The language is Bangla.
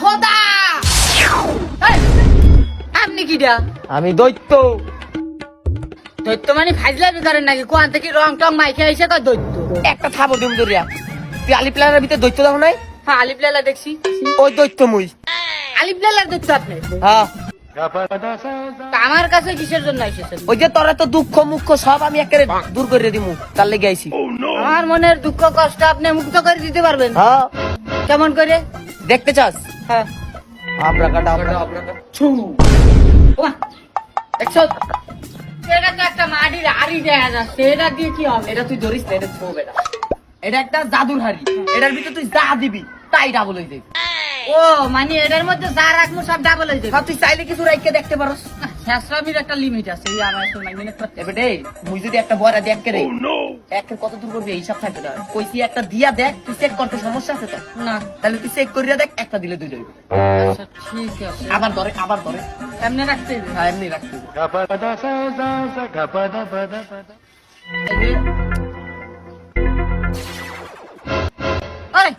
খোদা আপনি কিডা? আমি দৈত্য। দৈত্য মানে ফাইজলামি করেন নাকি? কোয়ান থেকে রং টং মাইকে এসে কয় দৈত্য? একটা থাবো দিম দরিয়া। তুই আলিপ লালার ভিতরে দৈত্য দাও নাই? হ্যাঁ আলিফ লালা দেখছি। ওই দৈত্য মুই। আলিফ লালার দৈত্য আপনি? হ্যাঁ তা আমার কাছে কিসের জন্য এসেছেন? ওই যে তোরা তো দুঃখ মুখ্য সব আমি একেবারে দূর করে দিমু, তার লেগে আইছি। আমার মনের দুঃখ কষ্ট আপনি মুক্ত করে দিতে পারবেন? হ্যাঁ কেমন করে? দেখতে চাস? হ্যাঁ আবরা কাটা ছু। ওমা, দেখছো এটা তো একটা মাটির আড়ি দেখা যাচ্ছে, এটা দিয়ে কি হবে? এটা তুই ধরিস না, এটা ছো বেটা। এটা একটা জাদুর হাড়ি, এটার ভিতরে তুই যা দিবি তাই ডাবল হয়ে যাবে। ও মানে এটার মধ্যে যা রাখবো সব ডাবল হয়ে যাবে। হ্যাঁ, তুই চাইলে কিছু রাইকে দেখতে পারস। শেষরামির একটা লিমিট আছে, এই আমার একটু মাইনে করতে হবে। এবারে মুই যদি একটা বড়া দেখ রে, একের কত দূর করবি হিসাব থাকবে না। কইছি একটা দিয়া দেখ, তুই চেক করতে সমস্যা আছে তো? না তাহলে তুই চেক করিয়া দেখ, একটা দিলে দুই যাবে। আচ্ছা ঠিক আছে, আবার ধরে এমনি রাখতে হবে। হ্যাঁ এমনি রাখতে হবে। এই যে, ওই,